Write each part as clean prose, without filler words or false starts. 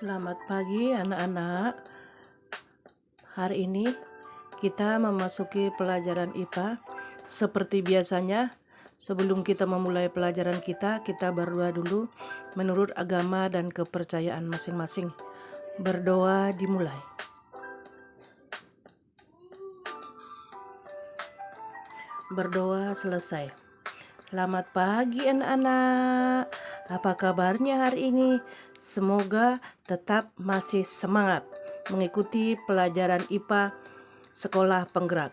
Selamat pagi anak-anak. Hari ini kita memasuki pelajaran IPA. Seperti biasanya, sebelum kita memulai pelajaran kita berdoa dulu menurut agama dan kepercayaan masing-masing. Berdoa dimulai. Berdoa selesai. Selamat pagi anak-anak. Apa kabarnya hari ini? Semoga tetap masih semangat mengikuti pelajaran IPA Sekolah Penggerak.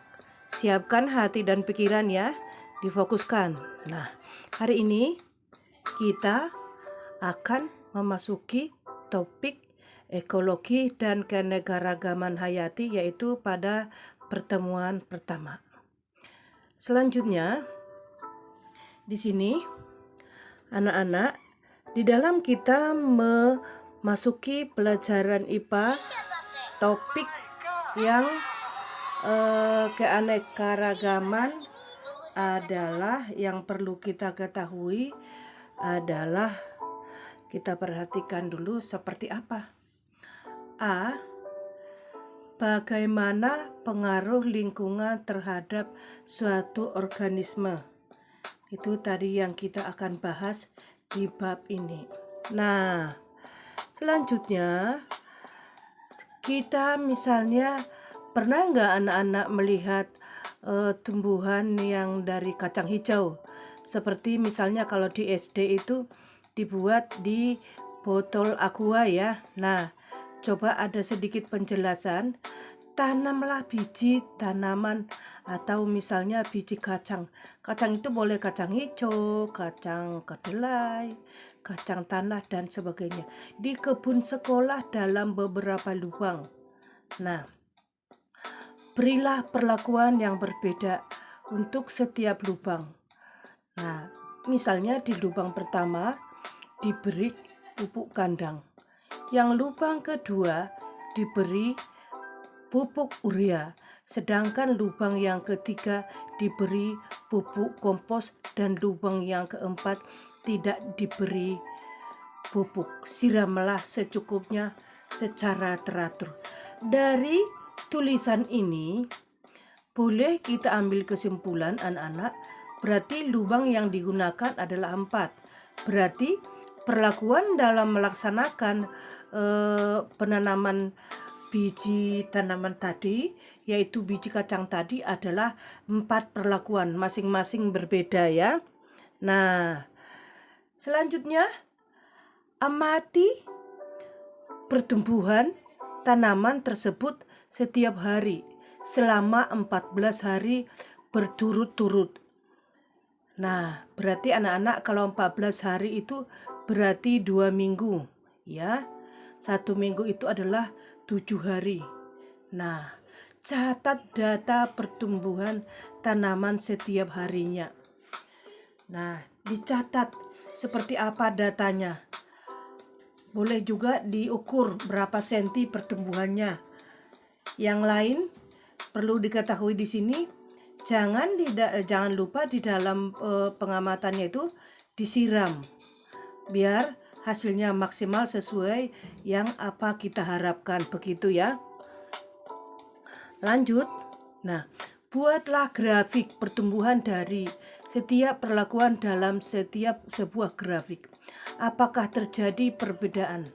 Siapkan hati dan pikiran ya, difokuskan. Nah, hari ini kita akan memasuki topik ekologi dan keanekaragaman hayati, yaitu pada pertemuan pertama. Selanjutnya, di sini anak-anak, di dalam kita memasuki pelajaran IPA, topik yang keanekaragaman adalah yang perlu kita ketahui adalah, kita perhatikan dulu seperti apa. A. Bagaimana pengaruh lingkungan terhadap suatu organisme. Itu tadi yang kita akan bahas di bab ini. Nah, selanjutnya kita misalnya pernah nggak anak-anak melihat tumbuhan yang dari kacang hijau? Seperti misalnya kalau di SD itu dibuat di botol aqua ya. Nah, coba ada sedikit penjelasan. Tanamlah biji tanaman atau misalnya biji kacang. Kacang itu boleh kacang hijau, kacang kedelai, kacang tanah dan sebagainya. Di kebun sekolah dalam beberapa lubang. Nah, berilah perlakuan yang berbeda untuk setiap lubang. Nah, misalnya di lubang pertama diberi pupuk kandang. Yang lubang kedua diberi pupuk urea, sedangkan lubang yang ketiga diberi pupuk kompos dan lubang yang keempat tidak diberi pupuk. Siramlah secukupnya secara teratur. Dari tulisan ini boleh kita ambil kesimpulan anak-anak, berarti lubang yang digunakan adalah 4. Berarti perlakuan dalam melaksanakan penanaman biji tanaman tadi, yaitu biji kacang tadi, adalah 4 perlakuan, masing-masing berbeda ya. Nah, selanjutnya amati pertumbuhan tanaman tersebut setiap hari selama 14 hari berturut-turut. Nah, berarti anak-anak kalau 14 hari itu berarti 2 minggu ya. 1 minggu itu adalah 7 hari. Nah, catat data pertumbuhan tanaman setiap harinya. Nah, dicatat seperti apa datanya. Boleh juga diukur berapa senti pertumbuhannya. Yang lain perlu diketahui di sini, jangan lupa di dalam pengamatannya itu disiram, biar hasilnya maksimal sesuai yang apa kita harapkan, begitu ya. Lanjut. Nah, buatlah grafik pertumbuhan dari setiap perlakuan dalam setiap sebuah grafik. Apakah terjadi perbedaan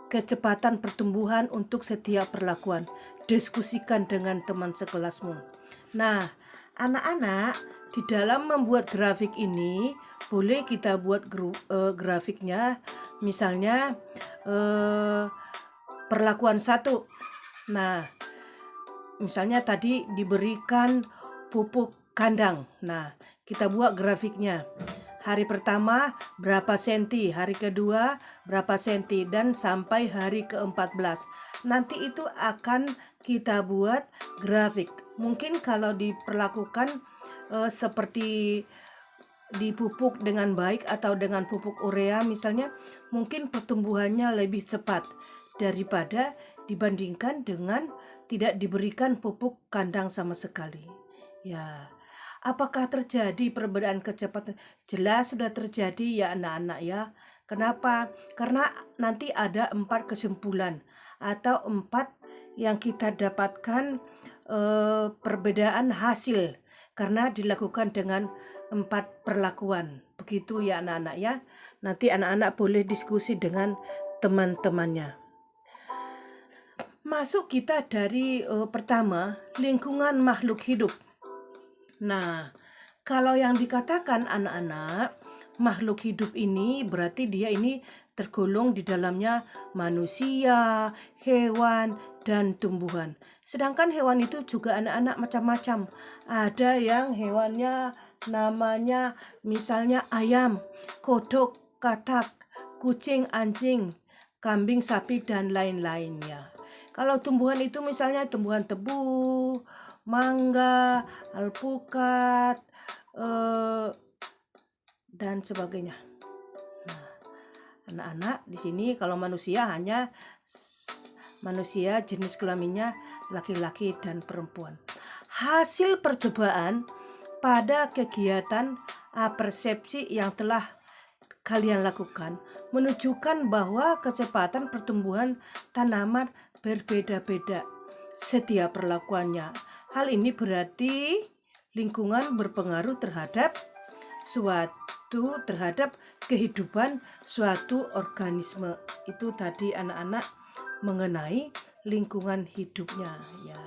kecepatan pertumbuhan untuk setiap perlakuan? Diskusikan dengan teman sekelasmu. Nah, anak-anak, di dalam membuat grafik ini boleh kita buat grafiknya, misalnya perlakuan 1. Nah, misalnya tadi diberikan pupuk kandang. Nah, kita buat grafiknya. Hari pertama berapa senti, hari kedua berapa senti, dan sampai hari ke-14. Nanti itu akan kita buat grafik. Mungkin kalau diperlakukan seperti dipupuk dengan baik atau dengan pupuk urea misalnya, mungkin pertumbuhannya lebih cepat daripada dibandingkan dengan tidak diberikan pupuk kandang sama sekali. Ya, apakah terjadi perbedaan kecepatan? Jelas sudah terjadi ya anak-anak ya, Kenapa? Karena nanti ada 4 kesimpulan atau 4 yang kita dapatkan perbedaan hasil karena dilakukan dengan 4 perlakuan. Begitu ya anak-anak ya. Nanti anak-anak boleh diskusi dengan teman-temannya. Masuk kita dari pertama, lingkungan makhluk hidup. Nah, kalau yang dikatakan anak-anak, makhluk hidup ini berarti dia ini tergolong di dalamnya manusia, hewan, dan tumbuhan. Sedangkan hewan itu juga anak-anak macam-macam. Ada yang hewannya namanya misalnya ayam, kodok, katak, kucing, anjing, kambing, sapi, dan lain-lainnya. Kalau tumbuhan itu misalnya tumbuhan tebu, mangga, alpukat, dan sebagainya. Nah, anak-anak di sini kalau manusia hanya manusia jenis kelaminnya laki-laki dan perempuan. Hasil percobaan pada kegiatan persepsi yang telah kalian lakukan menunjukkan bahwa kecepatan pertumbuhan tanaman berbeda-beda setiap perlakuannya. Hal ini berarti lingkungan berpengaruh terhadap kehidupan suatu organisme. Itu tadi anak-anak mengenai lingkungan hidupnya ya.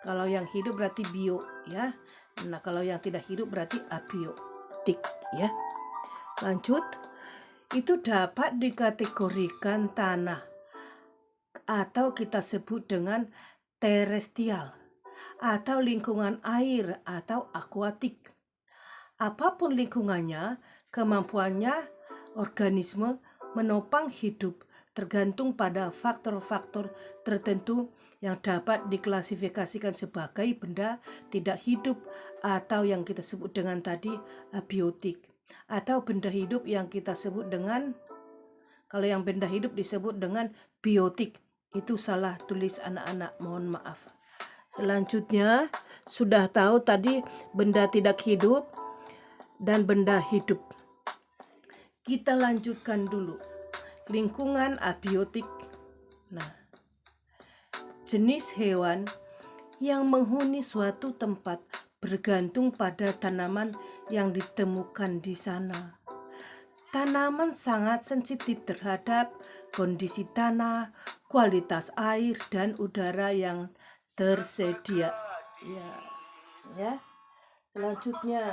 Kalau yang hidup berarti bio ya. Nah, kalau yang tidak hidup berarti abiotik ya. Lanjut, itu dapat dikategorikan tanah atau kita sebut dengan terestrial atau lingkungan air atau akuatik. Apapun lingkungannya, kemampuannya organisme menopang hidup tergantung pada faktor-faktor tertentu yang dapat diklasifikasikan sebagai benda tidak hidup atau yang kita sebut dengan tadi abiotik, atau benda hidup yang kita sebut dengan, kalau yang benda hidup disebut dengan biotik. Itu salah tulis anak-anak, mohon maaf. Selanjutnya sudah tahu tadi benda tidak hidup dan benda hidup. Kita lanjutkan dulu lingkungan abiotik. Nah, jenis hewan yang menghuni suatu tempat bergantung pada tanaman yang ditemukan di sana. Tanaman sangat sensitif terhadap kondisi tanah, kualitas air, dan udara yang tersedia. Ya. Selanjutnya,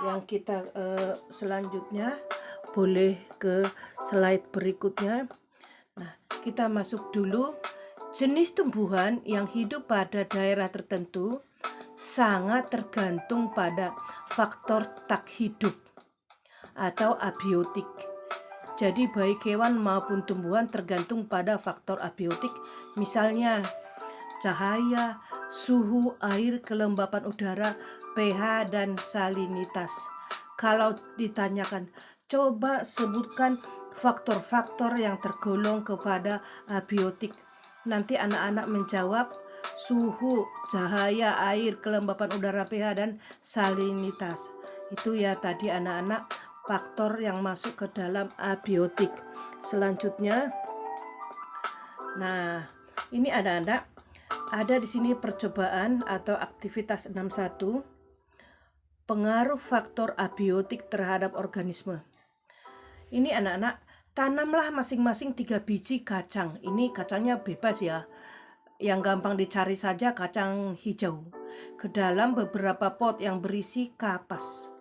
yang kita selanjutnya boleh ke slide berikutnya. Nah, kita masuk dulu. Jenis tumbuhan yang hidup pada daerah tertentu sangat tergantung pada faktor tak hidup atau abiotik. Jadi baik hewan maupun tumbuhan tergantung pada faktor abiotik, misalnya cahaya, suhu, air, kelembapan udara, pH, dan salinitas. Kalau ditanyakan, coba sebutkan faktor-faktor yang tergolong kepada abiotik. Nanti anak-anak menjawab suhu, cahaya, air, kelembapan udara, pH, dan salinitas. Itu ya tadi anak-anak faktor yang masuk ke dalam abiotik. Selanjutnya, nah ini anak-anak ada di sini percobaan atau aktivitas 61, pengaruh faktor abiotik terhadap organisme. Ini anak-anak, tanamlah masing-masing 3 biji kacang. Ini kacangnya bebas ya, yang gampang dicari saja kacang hijau, ke dalam beberapa pot yang berisi kapas.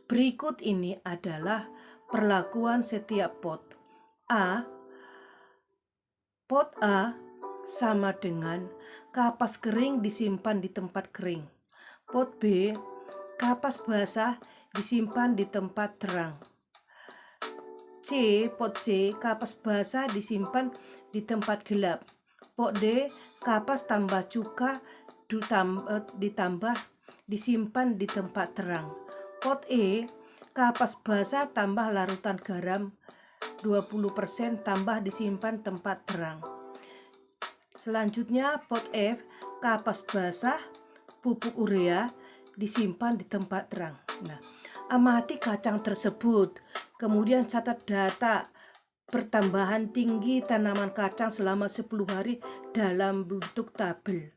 Berikut ini adalah perlakuan setiap pot. Pot A sama dengan kapas kering disimpan di tempat kering. Pot B, kapas basah disimpan di tempat terang. Pot C, kapas basah disimpan di tempat gelap. Pot D, kapas tambah cuka ditambah disimpan di tempat terang. Pot E, kapas basah tambah larutan garam 20% tambah disimpan tempat terang. Selanjutnya pot F, kapas basah pupuk urea disimpan di tempat terang. Nah, Amati kacang tersebut. Kemudian catat data pertambahan tinggi tanaman kacang selama 10 hari dalam bentuk tabel.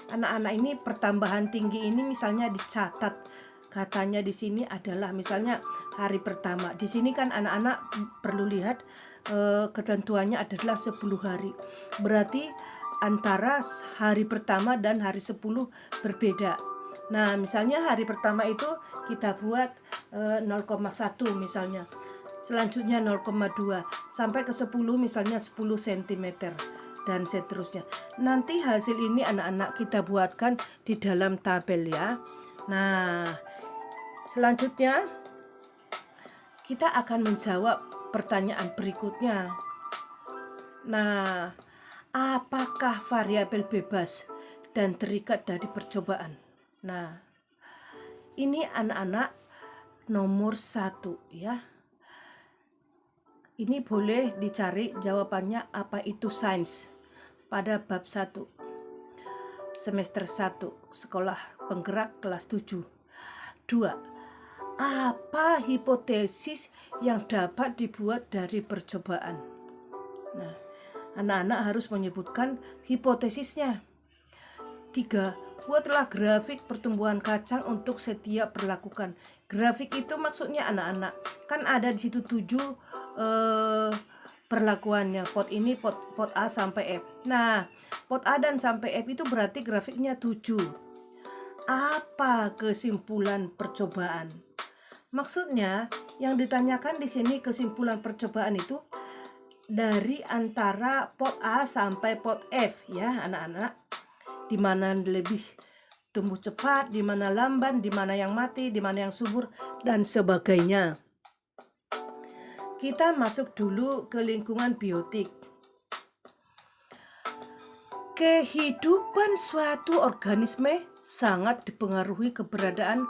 Anak-anak ini pertambahan tinggi ini misalnya dicatat. Katanya di sini adalah misalnya hari pertama. Di sini kan anak-anak perlu lihat ketentuannya adalah 10 hari. Berarti antara hari pertama dan hari 10 berbeda. Nah, misalnya hari pertama itu kita buat 0,1 misalnya. Selanjutnya 0,2 sampai ke 10 misalnya 10 cm dan seterusnya. Nanti hasil ini anak-anak kita buatkan di dalam tabel ya. Nah, selanjutnya kita akan menjawab pertanyaan berikutnya. Nah, apakah variabel bebas dan terikat dari percobaan? Nah, ini anak-anak nomor 1 ya. Ini boleh dicari jawabannya apa itu sains pada bab 1 semester 1 sekolah penggerak kelas 7. 2. Apa hipotesis yang dapat dibuat dari percobaan? Nah, anak-anak harus menyebutkan hipotesisnya. 3. Buatlah grafik pertumbuhan kacang untuk setiap perlakukan. Grafik itu maksudnya anak-anak kan ada di situ 7 perlakuannya. Pot ini pot A sampai F. Nah, pot A dan sampai F itu berarti grafiknya 7. Apa kesimpulan percobaan? Maksudnya yang ditanyakan di sini kesimpulan percobaan itu dari antara pot A sampai pot F ya anak-anak. Di mana lebih tumbuh cepat, di mana lamban, di mana yang mati, di mana yang subur dan sebagainya. Kita masuk dulu ke lingkungan biotik. Kehidupan suatu organisme sangat dipengaruhi keberadaan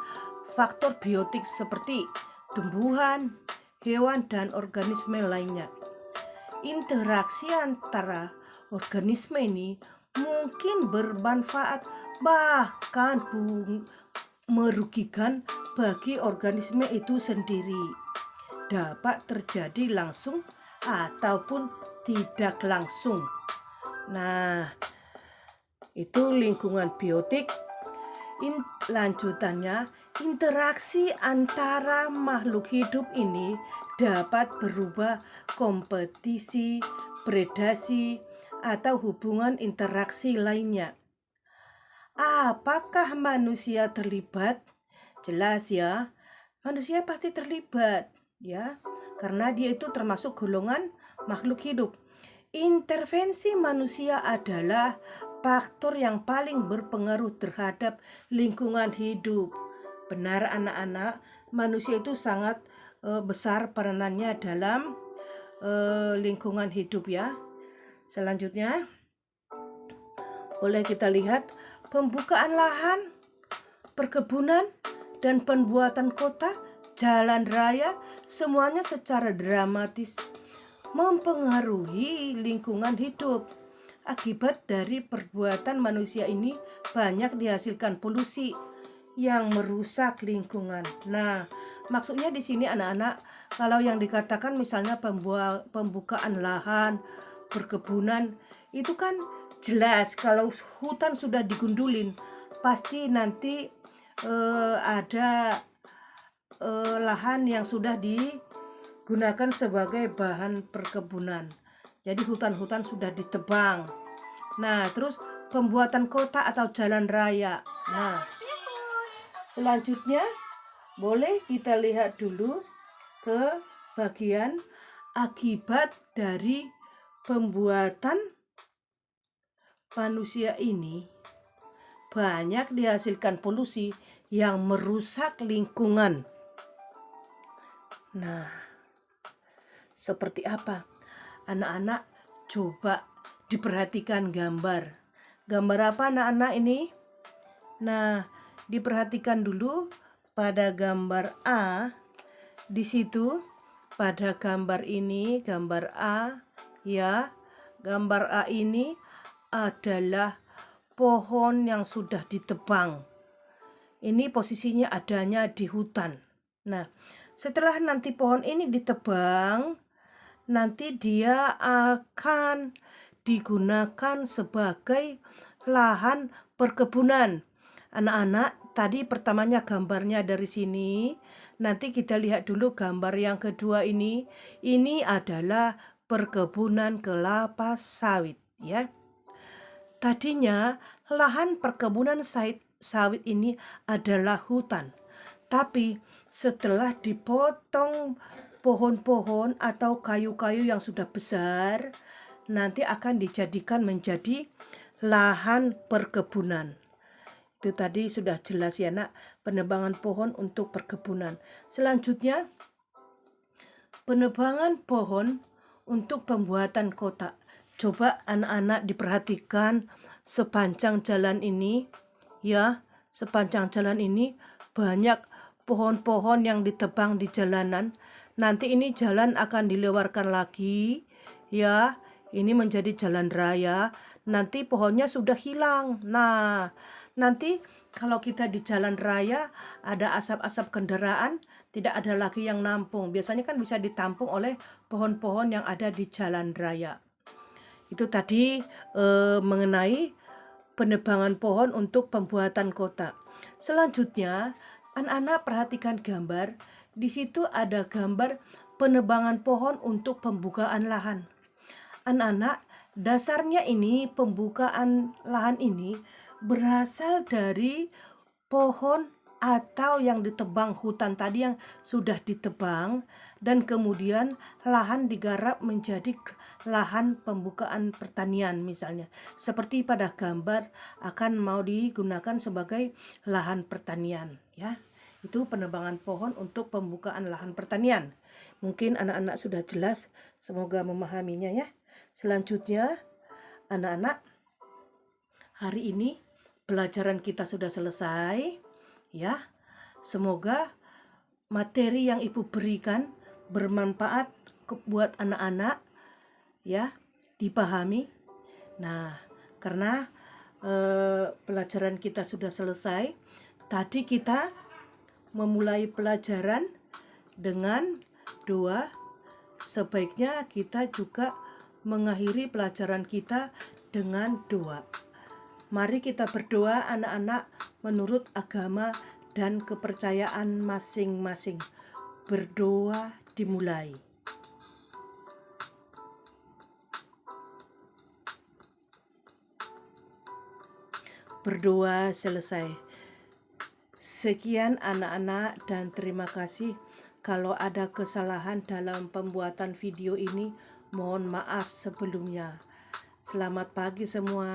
faktor biotik seperti tumbuhan, hewan, dan organisme lainnya. Interaksi antara organisme ini mungkin bermanfaat bahkan merugikan bagi organisme itu sendiri. Dapat terjadi langsung ataupun tidak langsung. Nah, itu lingkungan biotik. Lanjutannya, interaksi antara makhluk hidup ini dapat berubah kompetisi, predasi, atau hubungan interaksi lainnya. Apakah manusia terlibat? Jelas ya, manusia pasti terlibat ya, karena dia itu termasuk golongan makhluk hidup. Intervensi manusia adalah faktor yang paling berpengaruh terhadap lingkungan hidup. Benar anak-anak, manusia itu sangat besar peranannya dalam lingkungan hidup ya. Selanjutnya boleh kita lihat pembukaan lahan, perkebunan, dan pembuatan kota, jalan raya, semuanya secara dramatis mempengaruhi lingkungan hidup. Akibat dari perbuatan manusia ini banyak dihasilkan polusi yang merusak lingkungan. Nah, maksudnya di sini anak-anak, kalau yang dikatakan misalnya pembukaan lahan, perkebunan, itu kan jelas kalau hutan sudah digundulin, pasti nanti ada lahan yang sudah digunakan sebagai bahan perkebunan. Jadi hutan-hutan sudah ditebang. Nah, terus pembuatan kota atau jalan raya. Nah, selanjutnya boleh kita lihat dulu ke bagian akibat dari pembuatan manusia ini banyak dihasilkan polusi yang merusak lingkungan. Nah, seperti apa? Anak-anak coba diperhatikan gambar. Gambar apa anak-anak ini? Nah, diperhatikan dulu pada gambar A. Di situ pada gambar ini, gambar A ya. Gambar A ini adalah pohon yang sudah ditebang. Ini posisinya adanya di hutan. Nah, setelah nanti pohon ini ditebang, nanti dia akan digunakan sebagai lahan perkebunan. Anak-anak, tadi pertamanya gambarnya dari sini. Nanti kita lihat dulu gambar yang kedua ini. Ini adalah perkebunan kelapa sawit, ya. Tadinya lahan perkebunan sawit ini adalah hutan. Tapi setelah dipotong pohon-pohon atau kayu-kayu yang sudah besar, nanti akan dijadikan menjadi lahan perkebunan. Itu tadi sudah jelas ya nak, penebangan pohon untuk perkebunan. Selanjutnya, penebangan pohon untuk pembuatan kota. Coba anak-anak diperhatikan sepanjang jalan ini, ya, sepanjang jalan ini banyak pohon-pohon yang ditebang di jalanan. Nanti ini jalan akan dilewarkan lagi, ya. Ini menjadi jalan raya. Nanti pohonnya sudah hilang. Nah, nanti kalau kita di jalan raya ada asap-asap kendaraan, tidak ada lagi yang nampung. Biasanya kan bisa ditampung oleh pohon-pohon yang ada di jalan raya. Itu tadi mengenai penebangan pohon untuk pembuatan kota. Selanjutnya, anak-anak perhatikan gambar. Di situ ada gambar penebangan pohon untuk pembukaan lahan. Anak-anak, dasarnya ini pembukaan lahan ini berasal dari pohon atau yang ditebang, hutan tadi yang sudah ditebang, dan kemudian lahan digarap menjadi lahan pembukaan pertanian misalnya. Seperti pada gambar akan mau digunakan sebagai lahan pertanian, ya. Itu penebangan pohon untuk pembukaan lahan pertanian. Mungkin anak-anak sudah jelas, semoga memahaminya ya. Selanjutnya, anak-anak, hari ini pelajaran kita sudah selesai, ya. Semoga materi yang Ibu berikan bermanfaat buat anak-anak, ya, dipahami. Nah, karena pelajaran kita sudah selesai, tadi kita memulai pelajaran dengan doa. Sebaiknya kita juga mengakhiri pelajaran kita dengan doa. Mari kita berdoa anak-anak menurut agama dan kepercayaan masing-masing. Berdoa dimulai. Berdoa selesai. Sekian anak-anak dan terima kasih. Kalau ada kesalahan dalam pembuatan video ini, mohon maaf sebelumnya. Selamat pagi semua.